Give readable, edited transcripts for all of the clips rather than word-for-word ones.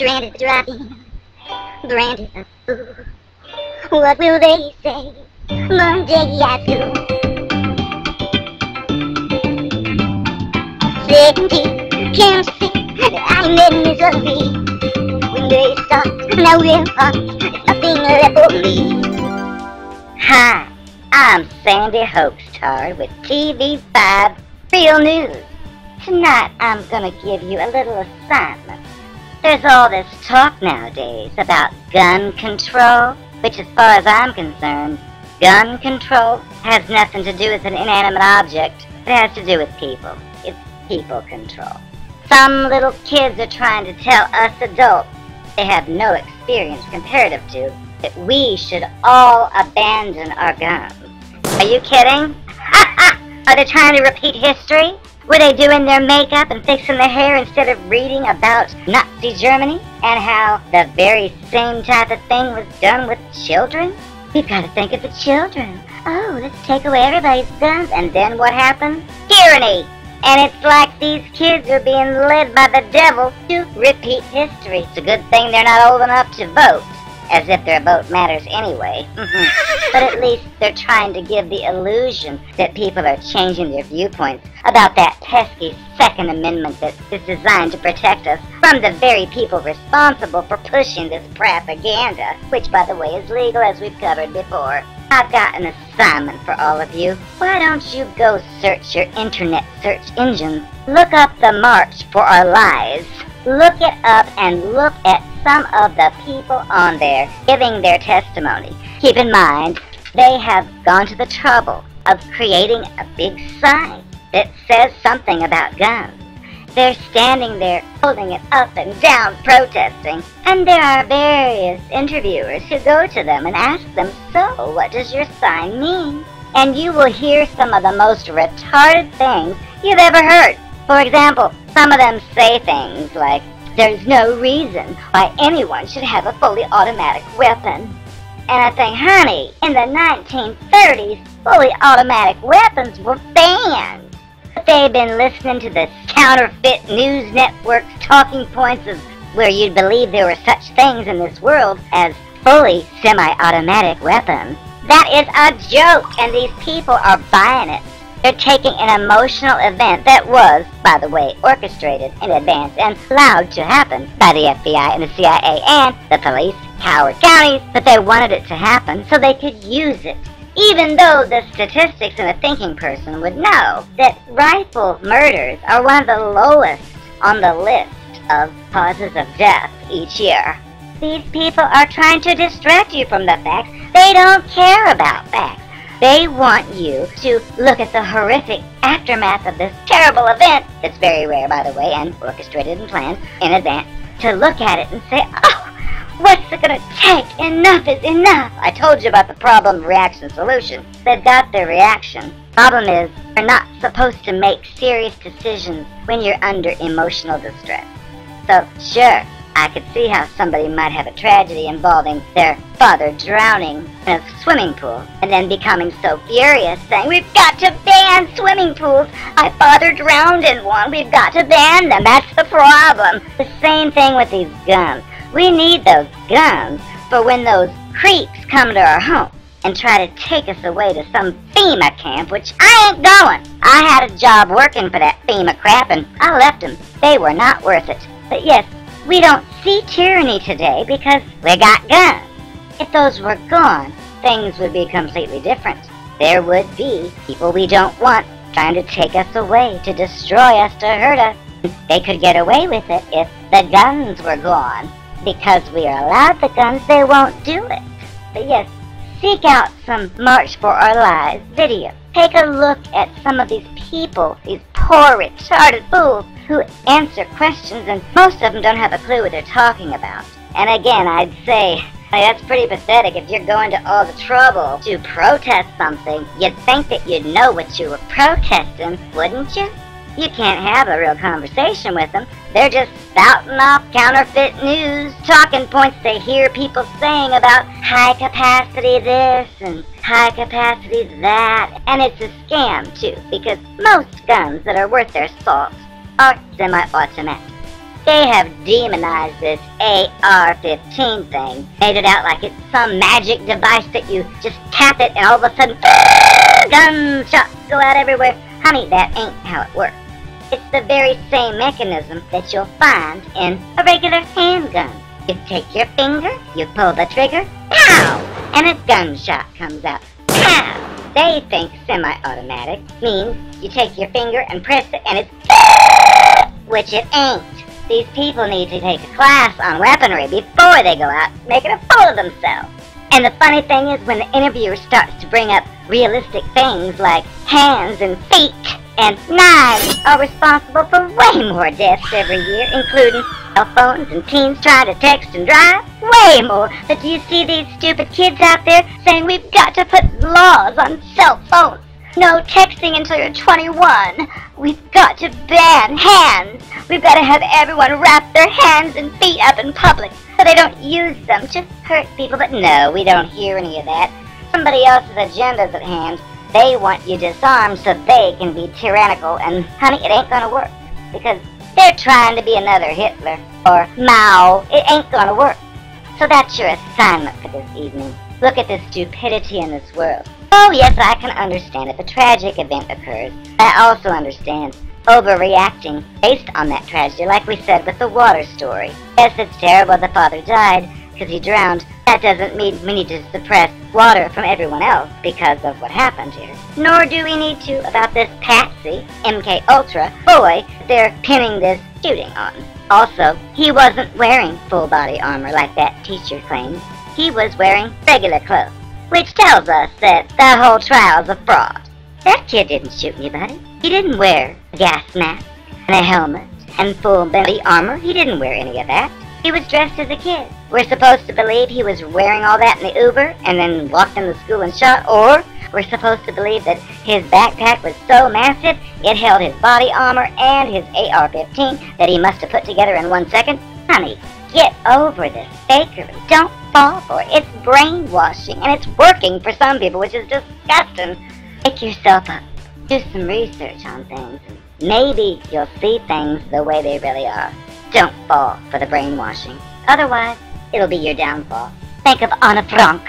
stranded driving, branded a fool. What will they say Monday at school? 17, can't see I'm in misery. When they start, now we're hot, nothing left for me. Hi, I'm Sandy Hoaxtard with TV5 Real News. Tonight I'm gonna give you a little assignment. There's all this talk nowadays about gun control, which as far as I'm concerned, gun control has nothing to do with an inanimate object. It has to do with people. It's people control. Some little kids are trying to tell us adults they have no experience comparative to that we should all abandon our guns. Are you kidding? Are they trying to repeat history? Were they doing their makeup and fixing their hair instead of reading about Nazi Germany and how the very same type of thing was done with children? We've got to think of the children. Oh, let's take away everybody's guns, and then what happens? Tyranny! And it's like these kids are being led by the devil to repeat history. It's a good thing they're not old enough to vote, as if their vote matters anyway. But at least they're trying to give the illusion that people are changing their viewpoints about that pesky Second Amendment that is designed to protect us from the very people responsible for pushing this propaganda, which, by the way, is legal, as we've covered before. I've got an assignment for all of you. Why don't you go search your internet search engines? Look up the March for Our Lives. Look it up and look at some of the people on there giving their testimony. Keep in mind, they have gone to the trouble of creating a big sign that says something about guns. They're standing there holding it up and down protesting, and there are various interviewers who go to them and ask them, so what does your sign mean? And you will hear some of the most retarded things you've ever heard. For example, some of them say things like, there's no reason why anyone should have a fully automatic weapon. And I think, honey, in the 1930s, fully automatic weapons were banned. But they've been listening to the counterfeit news networks' talking points of where you'd believe there were such things in this world as fully semi-automatic weapons. That is a joke, and these people are buying it. They're taking an emotional event that was, by the way, orchestrated in advance and allowed to happen by the FBI and the CIA and the police, Howard counties, but they wanted it to happen so they could use it. Even though the statistics and a thinking person would know that rifle murders are one of the lowest on the list of causes of death each year. These people are trying to distract you from the facts. They don't care about facts. They want you to look at the horrific aftermath of this terrible event, that's very rare, by the way, and orchestrated and planned in advance, to look at it and say, oh, what's it going to take? Enough is enough. I told you about the problem, reaction, solution. They've got their reaction. Problem is, you're not supposed to make serious decisions when you're under emotional distress. So, sure, I could see how somebody might have a tragedy involving their father drowning in a swimming pool and then becoming so furious saying, we've got to ban swimming pools. My father drowned in one. We've got to ban them. That's the problem. The same thing with these guns. We need those guns for when those creeps come to our home and try to take us away to some FEMA camp, which I ain't going. I had a job working for that FEMA crap and I left them. They were not worth it. But yes, we don't see tyranny today because we got guns. If those were gone, things would be completely different. There would be people we don't want trying to take us away, to destroy us, to hurt us. They could get away with it if the guns were gone. Because we are allowed the guns, they won't do it. But yes, seek out some March for Our Lives video. Take a look at some of these people, these poor, retarded fools who answer questions, and most of them don't have a clue what they're talking about. And again, I'd say, that's pretty pathetic. If you're going to all the trouble to protest something, you'd think that you'd know what you were protesting, wouldn't you? You can't have a real conversation with them. They're just spouting off counterfeit news, talking points they hear people saying about high capacity this and high capacity that. And it's a scam, too, because most guns that are worth their salt are semi-automatic. They have demonized this AR-15 thing, made it out like it's some magic device that you just tap it and all of a sudden, gunshots go out everywhere. Honey, that ain't how it works. It's the very same mechanism that you'll find in a regular handgun. You take your finger, you pull the trigger, pow! And a gunshot comes out, pow! They think semi-automatic means you take your finger and press it and it's which it ain't. These people need to take a class on weaponry before they go out making a fool of themselves. And the funny thing is when the interviewer starts to bring up realistic things like hands and feet and knives are responsible for way more deaths every year, including cell phones and teens trying to text and drive. Way more. But do you see these stupid kids out there saying we've got to put laws on cell phones? No texting until you're 21. We've got to ban hands. We've got to have everyone wrap their hands and feet up in public so they don't use them to hurt people. But no, we don't hear any of that. Somebody else's agenda's at hand. They want you disarmed so they can be tyrannical. And honey, it ain't gonna work. Because they're trying to be another Hitler or Mao. It ain't gonna work. So that's your assignment for this evening. Look at the stupidity in this world. Oh yes, I can understand if a tragic event occurs. I also understand overreacting based on that tragedy, like we said with the water story. Yes, it's terrible the father died because he drowned. That doesn't mean we need to suppress water from everyone else because of what happened here. Nor do we need to about this Patsy, MK Ultra boy they're pinning this shooting on. Also, he wasn't wearing full body armor like that teacher claims. He was wearing regular clothes, which tells us that the whole trial's a fraud. That kid didn't shoot anybody. He didn't wear a gas mask and a helmet and full body armor. He didn't wear any of that. He was dressed as a kid. We're supposed to believe he was wearing all that in the Uber and then walked into school and shot, or we're supposed to believe that his backpack was so massive it held his body armor and his AR-15 that he must have put together in 1 second. Honey, get over this fakery. Don't fall for it. It's brainwashing, and it's working for some people, which is disgusting. Wake yourself up. Do some research on things. Maybe you'll see things the way they really are. Don't fall for the brainwashing. Otherwise, it'll be your downfall. Think of Anne Frank.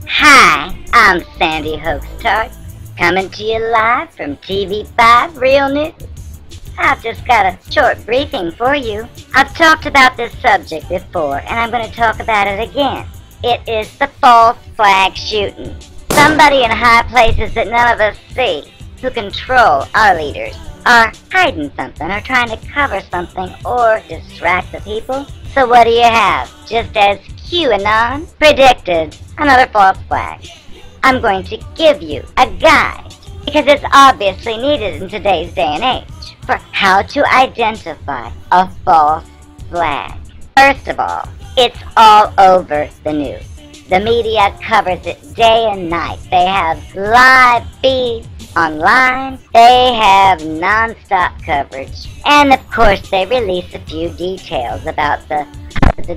Hi, I'm Sandy Hoaxtard, coming to you live from TV5 Real News. I've just got a short briefing for you. I've talked about this subject before, and I'm going to talk about it again. It is the false flag shooting. Somebody in high places that none of us see, who control our leaders, are hiding something or trying to cover something or distract the people. So what do you have? Just as QAnon predicted, another false flag. I'm going to give you a guide, because it's obviously needed in today's day and age, for how to identify a false flag. First of all, it's all over the news. The media covers it day and night. They have live feeds online. They have non-stop coverage. And of course they release a few details about the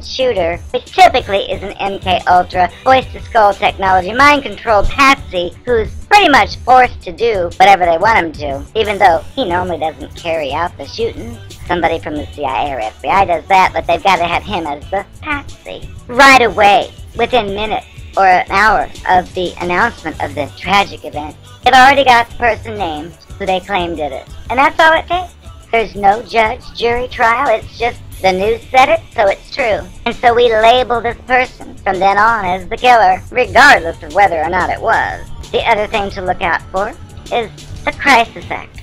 shooter, which typically is an MK Ultra, voice-to-skull technology, mind-controlled patsy, who's pretty much forced to do whatever they want him to, even though he normally doesn't carry out the shooting. Somebody from the CIA or FBI does that, but they've got to have him as the patsy. Right away, within minutes or an hour of the announcement of the tragic event, they've already got the person named who they claim did it. And that's all it takes. There's no judge, jury, trial. It's just the news said it, so it's true. And so we label this person from then on as the killer, regardless of whether or not it was. The other thing to look out for is the crisis act.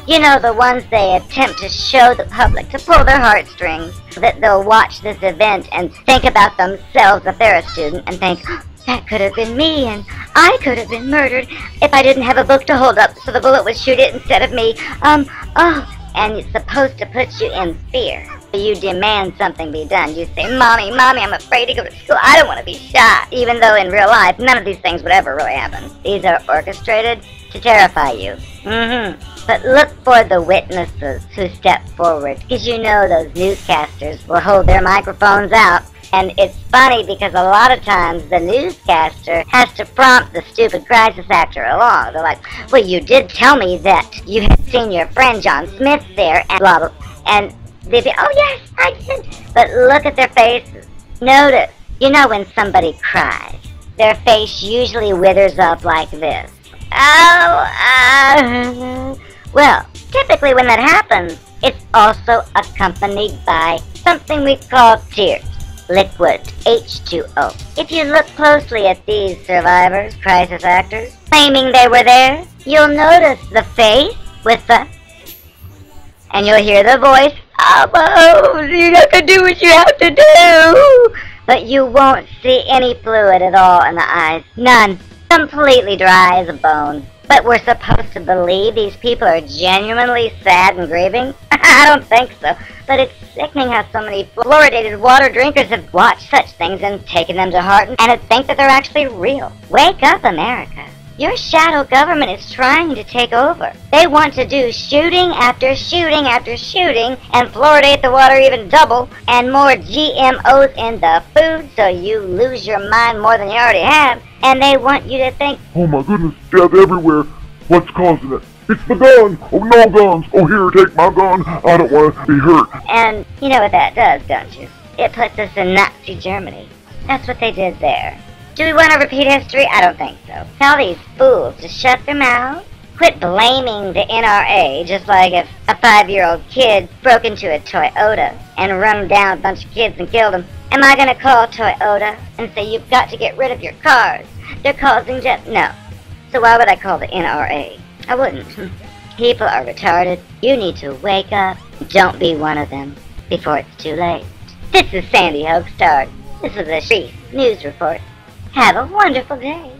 You know, the ones they attempt to show the public to pull their heartstrings, that they'll watch this event and think about themselves if they're a student and think, oh, that could have been me, and I could have been murdered if I didn't have a book to hold up so the bullet would shoot it instead of me. And it's supposed to put you in fear. You demand something be done. You say, Mommy, I'm afraid to go to school. I don't want to be shot. Even though in real life, none of these things would ever really happen. These are orchestrated to terrify you. But look for the witnesses who step forward, because you know those newscasters will hold their microphones out And it's funny because a lot of times the newscaster has to prompt the stupid crisis actor along. They're like, well, you did tell me that you had seen your friend John Smith there, and blah, blah. And they'd be, oh, yes, I did. But look at their faces. Notice, you know when somebody cries, their face usually withers up like this. Oh, well, typically when that happens, it's also accompanied by something we call tears, liquid H2O. If you look closely at these survivors, crisis actors, claiming they were there, you'll notice the face with the, and you'll hear the voice, oh, you're not going to do what you have to do. But you won't see any fluid at all in the eyes. None. Completely dry as a bone. But we're supposed to believe these people are genuinely sad and grieving? I don't think so. But it's sickening how so many fluoridated water drinkers have watched such things and taken them to heart and think that they're actually real. Wake up, America. Your shadow government is trying to take over. They want to do shooting after shooting after shooting and fluoridate the water even double and more GMOs in the food so you lose your mind more than you already have. And they want you to think, oh my goodness, death everywhere. What's causing it? It's the gun. Oh, no guns. Oh, here, take my gun. I don't want to be hurt. And you know what that does, don't you? It puts us in Nazi Germany. That's what they did there. Do we want to repeat history? I don't think so. Tell these fools to shut their mouths. Quit blaming the NRA, just like if a 5-year-old kid broke into a Toyota and run down a bunch of kids and killed them. Am I going to call Toyota and say you've got to get rid of your cars? They're causing death? No. So why would I call the NRA? I wouldn't. People are retarded. You need to wake up. Don't be one of them before it's too late. This is Sandy Hoaxtard. This was a brief news report. Have a wonderful day.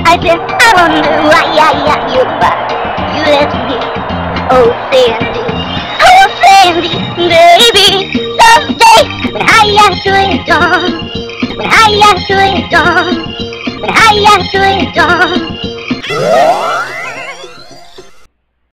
I said, I don't know why you left me. Oh, Sandy, baby, someday when I am doing dawn,